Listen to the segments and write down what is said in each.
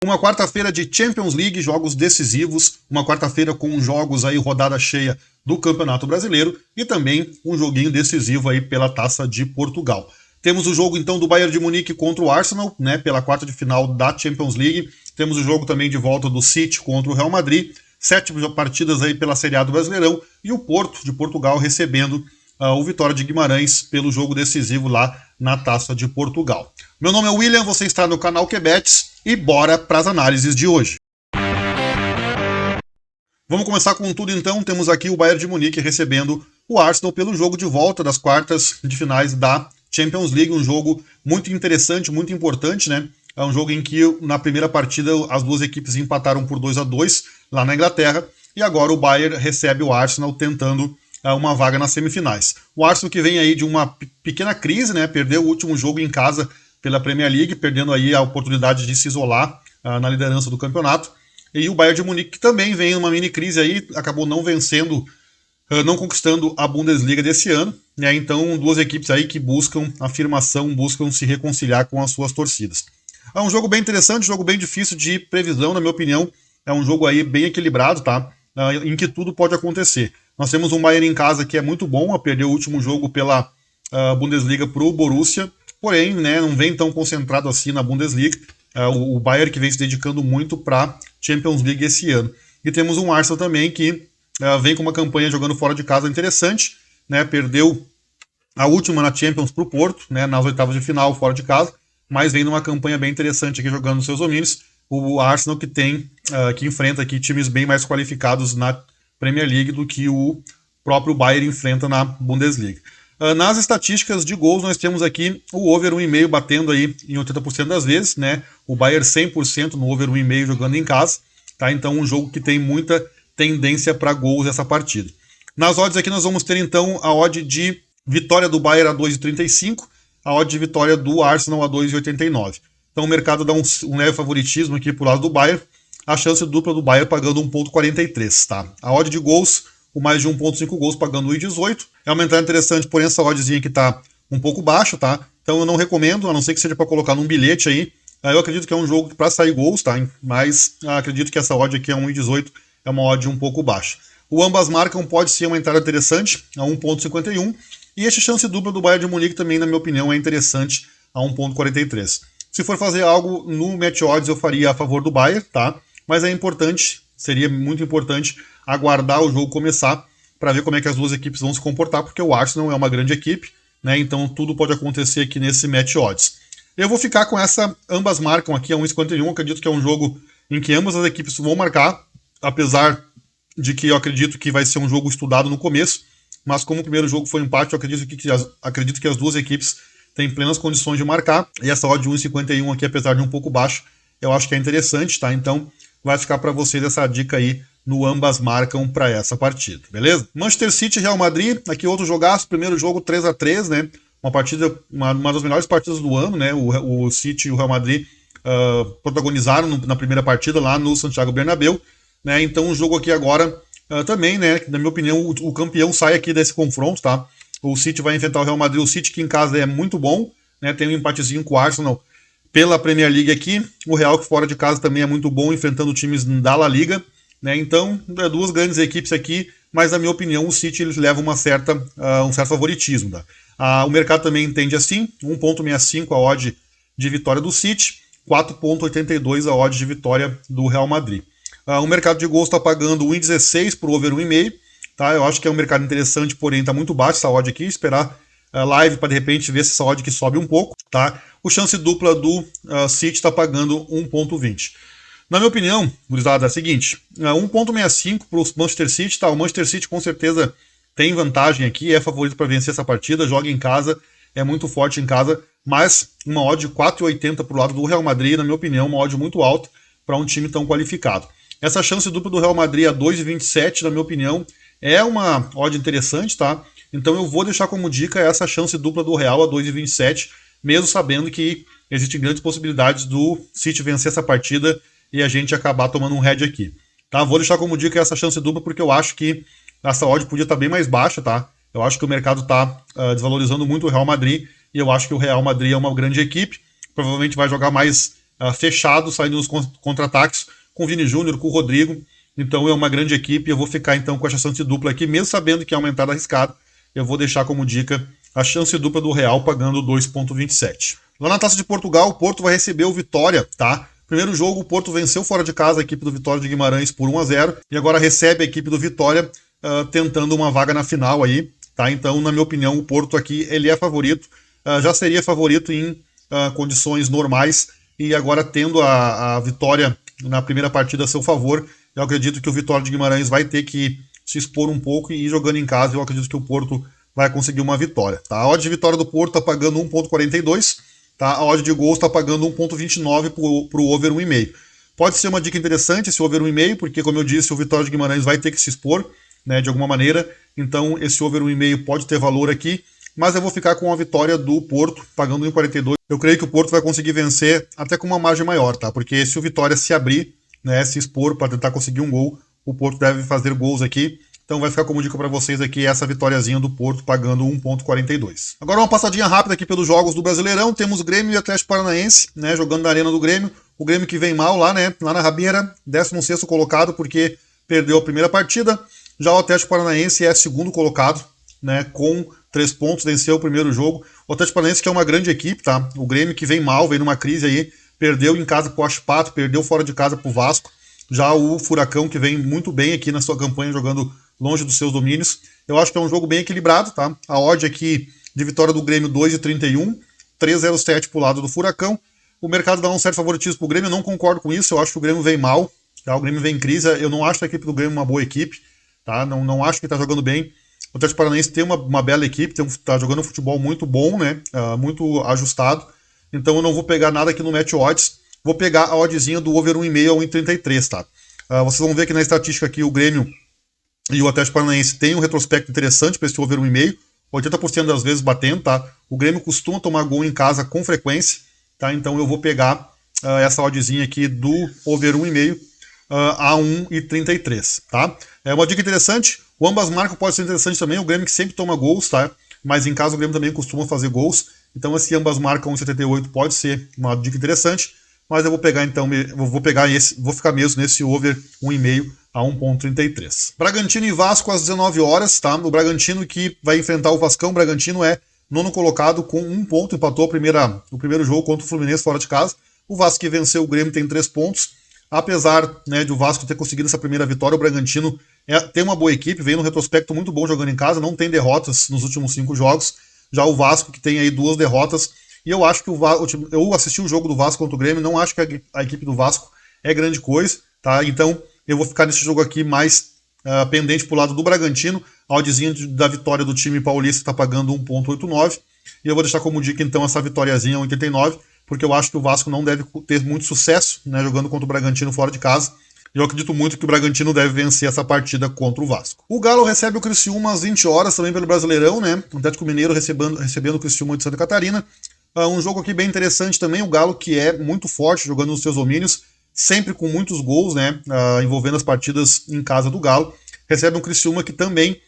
Uma quarta-feira de Champions League, jogos decisivos, uma quarta-feira com jogos aí, rodada cheia do Campeonato Brasileiro e também um joguinho decisivo aí pela Taça de Portugal. Temos o jogo então do Bayern de Munique contra o Arsenal, né, pela quarta de final da Champions League. Temos o jogo também de volta do City contra o Real Madrid, 7 partidas aí pela Série A do Brasileirão e o Porto de Portugal recebendo o Vitória de Guimarães pelo jogo decisivo lá na Taça de Portugal. Meu nome é William, você está no canal QBets e bora para as análises de hoje. Vamos começar com tudo então, temos aqui o Bayern de Munique recebendo o Arsenal pelo jogo de volta das quartas de finais da Champions League, um jogo muito interessante, muito importante, né? É um jogo em que na primeira partida as duas equipes empataram por 2-2 lá na Inglaterra e agora o Bayern recebe o Arsenal tentando uma vaga nas semifinais. O Arsenal que vem aí de uma pequena crise, né? Perdeu o último jogo em casa pela Premier League, perdendo aí a oportunidade de se isolar na liderança do campeonato. E o Bayern de Munique que também vem numa mini crise aí, acabou não vencendo, não conquistando a Bundesliga desse ano, né? Então duas equipes aí que buscam afirmação, buscam se reconciliar com as suas torcidas. É um jogo bem interessante, um jogo bem difícil de previsão, na minha opinião. É um jogo aí bem equilibrado, tá? Em que tudo pode acontecer. Nós temos um Bayern em casa que é muito bom, a perder o último jogo pela Bundesliga para o Borussia, porém, né, não vem tão concentrado assim na Bundesliga. O Bayern que vem se dedicando muito para Champions League esse ano. E temos um Arsenal também que vem com uma campanha jogando fora de casa interessante, né, perdeu a última na Champions para o Porto, né, nas oitavas de final fora de casa, mas vem numa campanha bem interessante aqui jogando nos seus domínios. O Arsenal que enfrenta aqui times bem mais qualificados na Premier League do que o próprio Bayern enfrenta na Bundesliga. Nas estatísticas de gols, nós temos aqui o over 1,5 batendo aí em 80% das vezes, né? O Bayern 100% no over 1,5 jogando em casa, tá? Então um jogo que tem muita tendência para gols essa partida. Nas odds aqui nós vamos ter então a odd de vitória do Bayern a 2,35, a odd de vitória do Arsenal a 2,89. Então o mercado dá um leve favoritismo aqui pro lado do Bayern, a chance dupla do Bayern pagando 1,43, tá? A odd de gols, o mais de 1,5 gols pagando 1,18. É uma entrada interessante, porém essa oddzinha que tá um pouco baixa, tá? Então eu não recomendo, a não ser que seja para colocar num bilhete aí. Eu acredito que é um jogo para sair gols, tá? Mas acredito que essa odd aqui é 1,18, é uma odd um pouco baixa. O ambas marcam pode ser uma entrada interessante, a 1,51. E essa chance dupla do Bayern de Munique também, na minha opinião, é interessante, a 1,43. Se for fazer algo no match odds, eu faria a favor do Bayern, tá? Mas é importante, seria muito importante aguardar o jogo começar para ver como é que as duas equipes vão se comportar, porque o Arsenal é uma grande equipe, né? Então tudo pode acontecer aqui nesse match odds. Eu vou ficar com essa, ambas marcam aqui a 1,51, acredito que é um jogo em que ambas as equipes vão marcar, apesar de que eu acredito que vai ser um jogo estudado no começo, mas como o primeiro jogo foi um empate, eu acredito que as duas equipes têm plenas condições de marcar, e essa odd de 1,51 aqui, apesar de um pouco baixo, eu acho que é interessante, tá? Então vai ficar para vocês essa dica aí no ambas marcam para essa partida, beleza? Manchester City e Real Madrid, aqui outro jogaço, primeiro jogo 3-3, né? Uma partida, uma das melhores partidas do ano, né? O City e o Real Madrid protagonizaram na primeira partida lá no Santiago Bernabéu, né? Então o jogo aqui agora também, né? Na minha opinião, o campeão sai aqui desse confronto, tá? O City vai enfrentar o Real Madrid, o City que em casa é muito bom, né? Tem um empatezinho com o Arsenal pela Premier League aqui, o Real que fora de casa também é muito bom, enfrentando times da La Liga, né? Então, duas grandes equipes aqui, mas na minha opinião o City eles levam um certo favoritismo, tá? O mercado também entende assim, 1,65 a odd de vitória do City, 4,82 a odd de vitória do Real Madrid. O mercado de gols está pagando 1,16 para o over 1,5, tá? Eu acho que é um mercado interessante, porém está muito baixo essa odd aqui, esperar live para de repente ver se essa odd que sobe um pouco, tá? O chance dupla do City está pagando 1,20. Na minha opinião, gurizada, é a seguinte, 1,65 para o Manchester City, tá? O Manchester City com certeza tem vantagem aqui, é favorito para vencer essa partida, joga em casa, é muito forte em casa, mas uma odd de 4,80 para o lado do Real Madrid, na minha opinião, uma odd muito alta para um time tão qualificado. Essa chance dupla do Real Madrid a 2,27, na minha opinião, é uma odd interessante, tá? Então eu vou deixar como dica essa chance dupla do Real a 2,27, mesmo sabendo que existem grandes possibilidades do City vencer essa partida e a gente acabar tomando um head aqui. Tá? Vou deixar como dica essa chance dupla porque eu acho que essa odd podia estar bem mais baixa, tá? Eu acho que o mercado está desvalorizando muito o Real Madrid e eu acho que o Real Madrid é uma grande equipe, provavelmente vai jogar mais fechado, saindo nos contra-ataques, com o Vini Júnior, com o Rodrigo. Então é uma grande equipe, eu vou ficar então com a chance dupla aqui, mesmo sabendo que é aumentada arriscado, eu vou deixar como dica a chance dupla do Real pagando 2,27. Lá na Taça de Portugal, o Porto vai receber o Vitória, tá? Primeiro jogo, o Porto venceu fora de casa a equipe do Vitória de Guimarães por 1-0 e agora recebe a equipe do Vitória tentando uma vaga na final aí, tá? Então, na minha opinião, o Porto aqui ele é favorito, já seria favorito em condições normais e agora tendo a vitória na primeira partida a seu favor, eu acredito que o Vitória de Guimarães vai ter que se expor um pouco e ir jogando em casa, eu acredito que o Porto vai conseguir uma vitória, tá? A odd de vitória do Porto está pagando 1,42, tá? A odd de gols está pagando 1,29 para o over 1,5. Pode ser uma dica interessante esse over 1,5, porque, como eu disse, o Vitória de Guimarães vai ter que se expor, né, de alguma maneira, então esse over 1,5 pode ter valor aqui, mas eu vou ficar com a vitória do Porto, pagando 1,42. Eu creio que o Porto vai conseguir vencer até com uma margem maior, tá? Porque se o Vitória se abrir, né, se expor para tentar conseguir um gol, o Porto deve fazer gols aqui. Então vai ficar como dica para vocês aqui essa vitóriazinha do Porto pagando 1,42. Agora uma passadinha rápida aqui pelos jogos do Brasileirão. Temos o Grêmio e Atlético Paranaense, né, jogando na Arena do Grêmio. O Grêmio que vem mal lá, né, lá na rabeira, 16º colocado porque perdeu a primeira partida. Já o Atlético Paranaense é segundo colocado, né, com 3 pontos, venceu o primeiro jogo. O Atlético Paranaense que é uma grande equipe, tá? O Grêmio que vem mal, vem numa crise aí, perdeu em casa pro Huachipato, perdeu fora de casa pro Vasco. Já o Furacão que vem muito bem aqui na sua campanha, jogando longe dos seus domínios. Eu acho que é um jogo bem equilibrado, tá? A odd aqui de vitória do Grêmio 2,31, 3,07 pro lado do Furacão. O mercado dá um certo favoritismo pro Grêmio, eu não concordo com isso, eu acho que o Grêmio vem mal, tá? O Grêmio vem em crise, eu não acho a equipe do Grêmio uma boa equipe, tá? Não acho que tá jogando bem. O Atlético Paranaense tem uma bela equipe, tá jogando um futebol muito bom, né? Muito ajustado. Então eu não vou pegar nada aqui no match odds, vou pegar a oddzinha do over 1,5 a 1,33, tá? Vocês vão ver que na estatística aqui o Grêmio e o Atlético Paranaense tem um retrospecto interessante para esse over 1,5, 80% das vezes batendo, tá? O Grêmio costuma tomar gol em casa com frequência, tá? Então eu vou pegar essa oddzinha aqui do over 1,5 a 1,33, tá? É uma dica interessante, o ambas marcas pode ser interessante também, o Grêmio que sempre toma gols, tá? Mas em casa o Grêmio também costuma fazer gols, então esse ambas marcam 1,78 pode ser uma dica interessante, mas eu vou pegar então, vou ficar mesmo nesse over 1,5 a 1,33. Bragantino e Vasco às 19 horas, tá? O Bragantino que vai enfrentar o Vascão, o Bragantino é nono colocado com 1 ponto, empatou o primeiro jogo contra o Fluminense fora de casa. O Vasco que venceu o Grêmio tem 3 pontos. Apesar, né, de o Vasco ter conseguido essa primeira vitória, o Bragantino tem uma boa equipe, vem num retrospecto muito bom jogando em casa, não tem derrotas nos últimos 5 jogos. Já o Vasco que tem aí 2 derrotas. E eu acho que eu assisti o jogo do Vasco contra o Grêmio, não acho que a equipe do Vasco é grande coisa, tá? Então eu vou ficar nesse jogo aqui mais pendente pro lado do Bragantino. A oddzinha da vitória do time paulista está pagando 1,89. E eu vou deixar como dica então essa vitóriazinha 1,89, porque eu acho que o Vasco não deve ter muito sucesso, né, jogando contra o Bragantino fora de casa. E eu acredito muito que o Bragantino deve vencer essa partida contra o Vasco. O Galo recebe o Criciúma às 20 horas também pelo Brasileirão, né? O Atlético Mineiro recebendo o Criciúma de Santa Catarina. Um jogo aqui bem interessante também, o Galo que é muito forte jogando nos seus domínios, sempre com muitos gols, né, envolvendo as partidas em casa do Galo. Recebe um Criciúma que também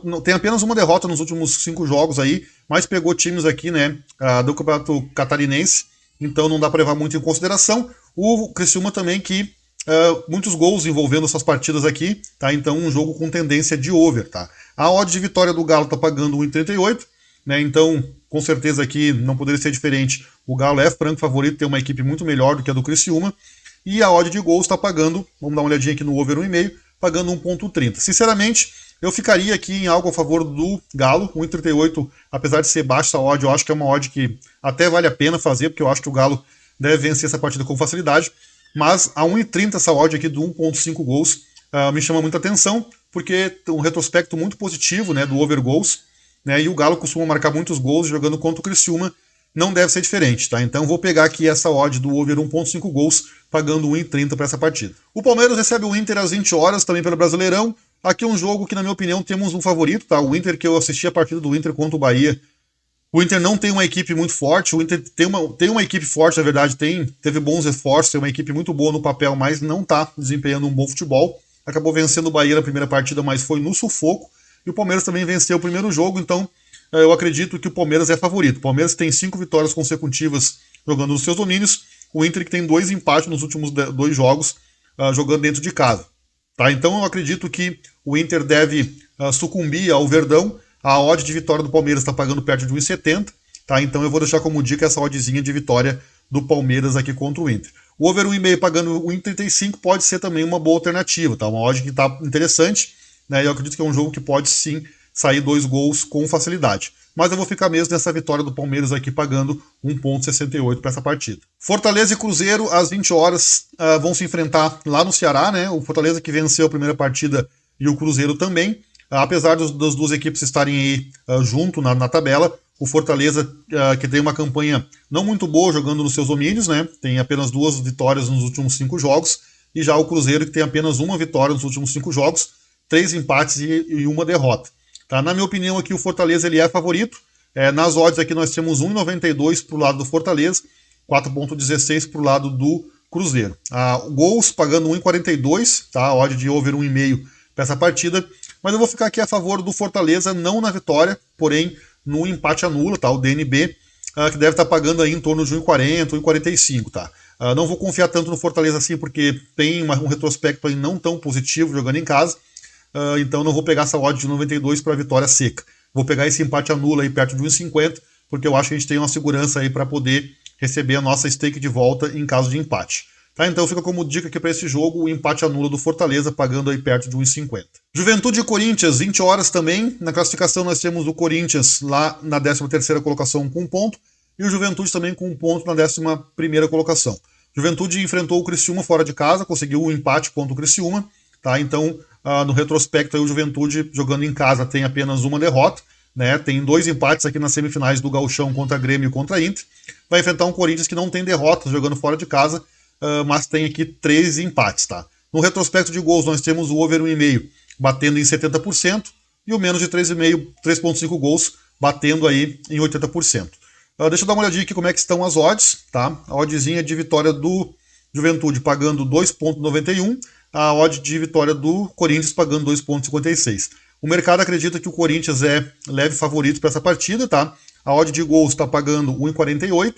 não tem apenas uma derrota nos últimos 5 jogos aí, mas pegou times aqui, né, do Campeonato Catarinense, então não dá para levar muito em consideração. O Criciúma também que muitos gols envolvendo essas partidas aqui, tá? Então um jogo com tendência de over, tá? A odd de vitória do Galo tá pagando 1,38, né? Então com certeza aqui não poderia ser diferente. O Galo é franco favorito, tem uma equipe muito melhor do que a do Criciúma. E a odd de gols está pagando, vamos dar uma olhadinha aqui no over 1,5, pagando 1,30. Sinceramente, eu ficaria aqui em algo a favor do Galo. 1,38, apesar de ser baixa essa odd, eu acho que é uma odd que até vale a pena fazer, porque eu acho que o Galo deve vencer essa partida com facilidade. Mas a 1,30 essa odd aqui do 1,5 gols me chama muita atenção, porque tem um retrospecto muito positivo, né, do over gols. Né, e o Galo costuma marcar muitos gols jogando contra o Criciúma, não deve ser diferente, tá? Então vou pegar aqui essa odd do over 1,5 gols, pagando 1,30 para essa partida. O Palmeiras recebe o Inter às 20 horas, também pelo Brasileirão. Aqui é um jogo que, na minha opinião, temos um favorito, tá? O Inter, que eu assisti a partida do Inter contra o Bahia. O Inter não tem uma equipe muito forte, o Inter tem uma equipe forte, na verdade, teve bons esforços, tem uma equipe muito boa no papel, mas não tá desempenhando um bom futebol. Acabou vencendo o Bahia na primeira partida, mas foi no sufoco. E o Palmeiras também venceu o primeiro jogo, então eu acredito que o Palmeiras é favorito. O Palmeiras tem 5 vitórias consecutivas jogando nos seus domínios o Inter que tem 2 empates nos últimos 2 jogos jogando dentro de casa. Tá? Então eu acredito que o Inter deve sucumbir ao Verdão. A odd de vitória do Palmeiras está pagando perto de 1,70. Tá? Então eu vou deixar como dica essa oddzinha de vitória do Palmeiras aqui contra o Inter. O over 1,5 pagando 1,35 pode ser também uma boa alternativa. Tá? Uma odd que está interessante. Né? Eu acredito que é um jogo que pode sim sair 2 gols com facilidade. Mas eu vou ficar mesmo nessa vitória do Palmeiras aqui pagando 1,68 para essa partida. Fortaleza e Cruzeiro, às 20 horas, vão se enfrentar lá no Ceará, né? O Fortaleza que venceu a primeira partida e o Cruzeiro também. Apesar das 2 equipes estarem aí junto na tabela, o Fortaleza, que tem uma campanha não muito boa jogando nos seus domínios, né? Tem apenas 2 vitórias nos últimos 5 jogos, e já o Cruzeiro que tem apenas 1 vitória nos últimos 5 jogos, 3 empates e 1 derrota. Tá? Na minha opinião aqui o Fortaleza ele é favorito. Nas odds aqui nós temos 1,92 para o lado do Fortaleza, 4,16 para o lado do Cruzeiro. Gols pagando 1,42, tá? A odd de over 1,5 para essa partida. Mas eu vou ficar aqui a favor do Fortaleza, não na vitória, porém no empate anula, tá? O DNB, que deve estar pagando aí em torno de 1,40, 1,45, tá? Não vou confiar tanto no Fortaleza assim, porque tem um retrospecto aí não tão positivo jogando em casa. Então não vou pegar essa odd de 92 para a vitória seca. Vou pegar esse empate anula aí perto de 1,50, porque eu acho que a gente tem uma segurança aí para poder receber a nossa stake de volta em caso de empate. Tá? Então fica como dica aqui para esse jogo o empate anula do Fortaleza, pagando aí perto de 1,50. Juventude e Corinthians, 20 horas também. Na classificação nós temos o Corinthians lá na 13ª colocação com 1 ponto, e o Juventude também com 1 ponto na 11ª colocação. Juventude enfrentou o Criciúma fora de casa, conseguiu um empate contra o Criciúma. Tá? Então, no retrospecto, aí, o Juventude jogando em casa tem apenas 1 derrota, né? Tem 2 empates aqui nas semifinais do Gauchão contra Grêmio e contra Inter. Vai enfrentar um Corinthians que não tem derrotas jogando fora de casa, mas tem aqui 3 empates. Tá? No retrospecto de gols, nós temos o over 1,5 batendo em 70% e o menos de 3,5 gols batendo aí em 80%. Deixa eu dar uma olhadinha aqui como é que estão as odds. Tá? A oddzinha de vitória do Juventude pagando 2,91, a odd de vitória do Corinthians pagando 2,56. O mercado acredita que o Corinthians é leve favorito para essa partida, tá? A odd de gols está pagando 1,48.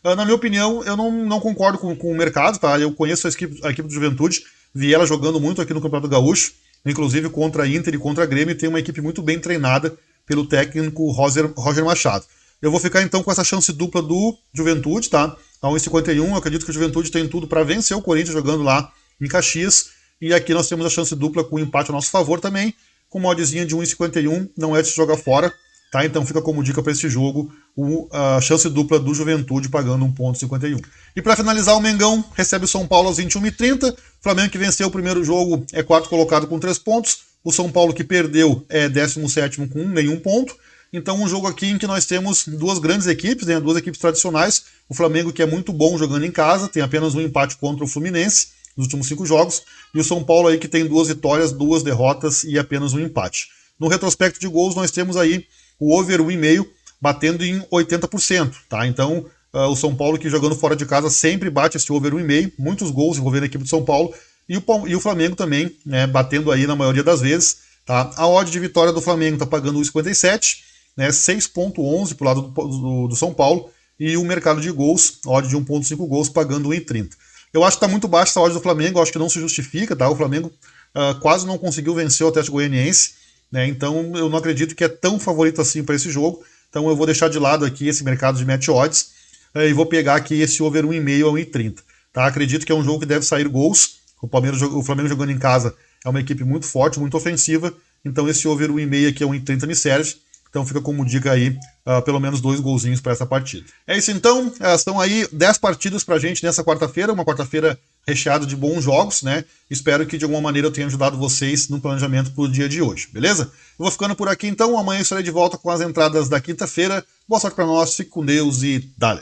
Na minha opinião, eu não concordo com o mercado, tá? Eu conheço a equipe do Juventude, vi ela jogando muito aqui no Campeonato Gaúcho, inclusive contra a Inter e contra a Grêmio, e tem uma equipe muito bem treinada pelo técnico Roger Machado. Eu vou ficar então com essa chance dupla do Juventude, tá? A 1,51, eu acredito que o Juventude tem tudo para vencer o Corinthians jogando lá em Caxias, e aqui nós temos a chance dupla com o empate a nosso favor também, com uma oddzinha de 1,51, não é de se jogar fora, tá? Então fica como dica para esse jogo a chance dupla do Juventude pagando 1,51. E para finalizar, o Mengão recebe o São Paulo às 21h30, Flamengo que venceu o primeiro jogo é 4º colocado com 3 pontos, o São Paulo que perdeu é 17º com nenhum ponto. Então um jogo aqui em que nós temos 2 grandes equipes, né? 2 equipes tradicionais, o Flamengo que é muito bom jogando em casa, tem apenas um empate contra o Fluminense nos últimos 5 jogos, e o São Paulo aí que tem 2 vitórias, 2 derrotas e apenas um empate. No retrospecto de gols nós temos aí o over 1,5 batendo em 80%, tá? Então o São Paulo que jogando fora de casa sempre bate esse over 1,5, muitos gols envolvendo a equipe do São Paulo, e o Flamengo também, né, batendo aí na maioria das vezes, tá? A odd de vitória do Flamengo está pagando 1,57, né, 6,11 para o lado do São Paulo, e o mercado de gols, odd de 1,5 gols, pagando 1,30. Eu acho que está muito baixa essa odd do Flamengo, acho que não se justifica, tá? O Flamengo quase não conseguiu vencer o Atlético Goianiense, né? Então eu não acredito que é tão favorito assim para esse jogo, então eu vou deixar de lado aqui esse mercado de match odds e vou pegar aqui esse over 1,5 a 1,30. Tá? Acredito que é um jogo que deve sair gols, o Flamengo jogando em casa é uma equipe muito forte, muito ofensiva, então esse over 1,5 aqui a 1,30 me serve. Então fica como dica aí, pelo menos 2 golzinhos para essa partida. É isso então, são aí 10 partidas pra gente nessa quarta-feira, uma quarta-feira recheada de bons jogos, né? Espero que de alguma maneira eu tenha ajudado vocês no planejamento pro dia de hoje, beleza? Eu vou ficando por aqui então, amanhã eu estarei de volta com as entradas da quinta-feira. Boa sorte para nós, fique com Deus e dale!